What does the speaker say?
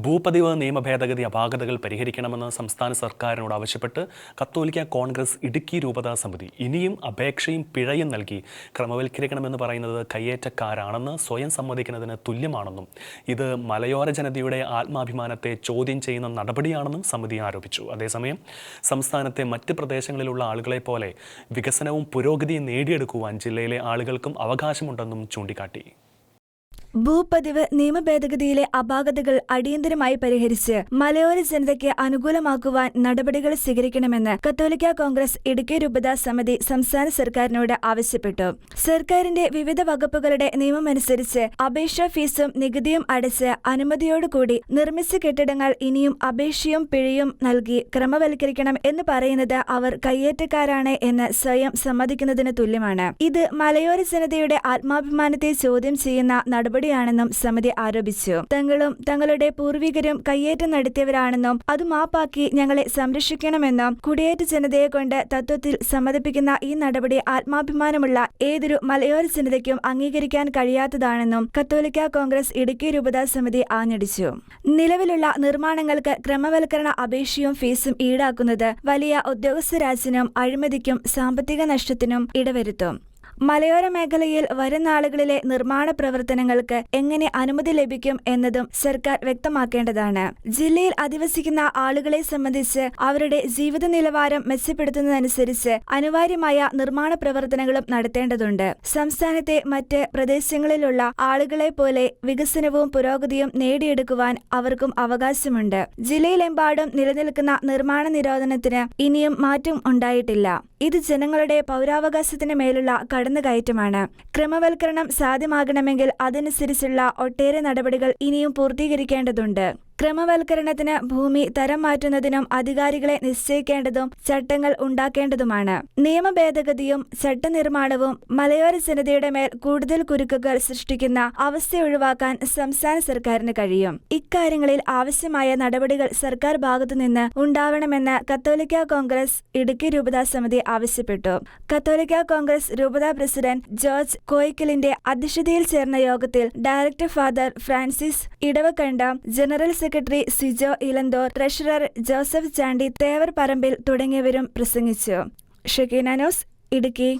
ഭൂപതിവ് നിയമ ഭേദഗതി അപാകതകൾ പരിഹരിക്കണമെന്ന് സംസ്ഥാന സർക്കാരിനോട് ആവശ്യപ്പെട്ട് കത്തോലിക്ക കോൺഗ്രസ് ഇടുക്കി രൂപതാ സമിതി ഇനിയും അപേക്ഷയും പിഴയും നൽകി ക്രമവൽക്കരിക്കണമെന്ന് പറയുന്നത് കയ്യേറ്റക്കാരാണെന്ന് സ്വയം സമ്മതിക്കുന്നതിന് തുല്യമാണെന്നും ഇത് മലയോര ജനതയുടെ ആത്മാഭിമാനത്തെ ചോദ്യം ചെയ്യുന്ന നടപടിയാണെന്നും സമിതി ആരോപിച്ചു. അതേസമയം സംസ്ഥാനത്തെ മറ്റ് പ്രദേശങ്ങളിലുള്ള ആളുകളെ പോലെ വികസനവും പുരോഗതിയും നേടിയെടുക്കുവാൻ ജില്ലയിലെ ആളുകൾക്കും അവകാശമുണ്ടെന്നും ചൂണ്ടിക്കാട്ടി. ഭൂപതിവ് നിയമ ഭേദഗതിയിലെ അപാകതകൾ അടിയന്തരമായി പരിഹരിച്ച് മലയോര ജനതയ്ക്ക് അനുകൂലമാക്കുവാൻ നടപടികൾ സ്വീകരിക്കണമെന്ന് കത്തോലിക്ക കോൺഗ്രസ് ഇടുക്കി രൂപതാ സമിതി സംസ്ഥാന സർക്കാരിനോട് ആവശ്യപ്പെട്ടു. സർക്കാരിന്റെ വിവിധ വകുപ്പുകളുടെ നിയമമനുസരിച്ച് അപേക്ഷാ ഫീസും നികുതിയും അടച്ച് അനുമതിയോടുകൂടി നിർമ്മിച്ച കെട്ടിടങ്ങൾ ഇനിയും അപേക്ഷയും പിഴയും നൽകി ക്രമവൽക്കരിക്കണം എന്ന് പറയുന്നത് അവർ കയ്യേറ്റക്കാരാണ് എന്ന് സ്വയം സമ്മതിക്കുന്നതിന് തുല്യമാണ്. ഇത് മലയോര ജനതയുടെ ആത്മാഭിമാനത്തെ ചോദ്യം ചെയ്യുന്ന നടപടിയാണെന്നും സമിതി ആരോപിച്ചു. തങ്ങളും തങ്ങളുടെ പൂർവികരും കയ്യേറ്റം നടത്തിയവരാണെന്നും അത് മാപ്പാക്കി ഞങ്ങളെ സംരക്ഷിക്കണമെന്നും കുടിയേറ്റ ജനതയെ കൊണ്ട് തത്വത്തിൽ സമ്മതിപ്പിക്കുന്ന ഈ നടപടി ആത്മാഭിമാനമുള്ള ഏതൊരു മലയോര ജനതയ്ക്കും അംഗീകരിക്കാൻ കഴിയാത്തതാണെന്നും കത്തോലിക്ക കോൺഗ്രസ് ഇടുക്കി രൂപതാ സമിതി ആഞ്ഞടിച്ചു. നിലവിലുള്ള നിർമ്മാണങ്ങൾക്ക് ക്രമവൽക്കരണ അപേക്ഷയും ഫീസും ഈടാക്കുന്നത് വലിയ ഉദ്യോഗസ്ഥരാജിനും അഴിമതിക്കും സാമ്പത്തിക നഷ്ടത്തിനും ഇടവരുത്തും. മലയോര മേഖലയിൽ വരും നാളുകളിലെ നിർമ്മാണ പ്രവർത്തനങ്ങൾക്ക് എങ്ങനെ അനുമതി ലഭിക്കും എന്നതും സർക്കാർ വ്യക്തമാക്കേണ്ടതാണ്. ജില്ലയിൽ അധിവസിക്കുന്ന ആളുകളെ സംബന്ധിച്ച് അവരുടെ ജീവിത നിലവാരം മെച്ചപ്പെടുത്തുന്നതനുസരിച്ച് അനിവാര്യമായ നിർമ്മാണ പ്രവർത്തനങ്ങളും നടത്തേണ്ടതുണ്ട്. സംസ്ഥാനത്തെ മറ്റ് പ്രദേശങ്ങളിലുള്ള ആളുകളെ പോലെ വികസനവും പുരോഗതിയും നേടിയെടുക്കുവാൻ അവർക്കും അവകാശമുണ്ട്. ജില്ലയിലെമ്പാടും നിലനിൽക്കുന്ന നിർമ്മാണ നിരോധനത്തിന് ഇനിയും മാറ്റം ഉണ്ടായിട്ടില്ല. ഇത് ജനങ്ങളുടെ പൗരാവകാശത്തിന് മേലുള്ള കടന്നുകയറ്റമാണ്. ക്രമവൽക്കരണം സാധ്യമാകണമെങ്കിൽ അതനുസരിച്ചുള്ള ഒട്ടേറെ നടപടികൾ ഇനിയും പൂർത്തീകരിക്കേണ്ടതുണ്ട്. ക്രമവൽക്കരണത്തിന് ഭൂമി തരം മാറ്റുന്നതിനും അധികാരികളെ നിശ്ചയിക്കേണ്ടതും ചട്ടങ്ങൾ ഉണ്ടാക്കേണ്ടതുമാണ്. നിയമ ഭേദഗതിയും ചട്ടനിർമ്മാണവും മലയോര ജനതയുടെ മേൽ കൂടുതൽ കുരുക്കുകൾ സൃഷ്ടിക്കുന്ന അവസ്ഥ ഒഴിവാക്കാൻ സംസ്ഥാന സർക്കാരിന് കഴിയും. ഇക്കാര്യങ്ങളിൽ ആവശ്യമായ നടപടികൾ സർക്കാർ ഭാഗത്തുനിന്ന് ഉണ്ടാവണമെന്ന് കത്തോലിക്ക കോൺഗ്രസ് ഇടുക്കി രൂപതാ സമിതി ആവശ്യപ്പെട്ടു. കത്തോലിക്ക കോൺഗ്രസ് രൂപതാ പ്രസിഡന്റ് ജോർജ് കോയിക്കലിന്റെ അധ്യക്ഷതയിൽ ചേർന്ന യോഗത്തിൽ director father Francis Idavakkandam, general secretary Sijo Ilanthor, treasurer Joseph Chandy, Thevar Parambil തുടങ്ങിയവരും പ്രസംഗിച്ചു. Shekinah news, Idukki.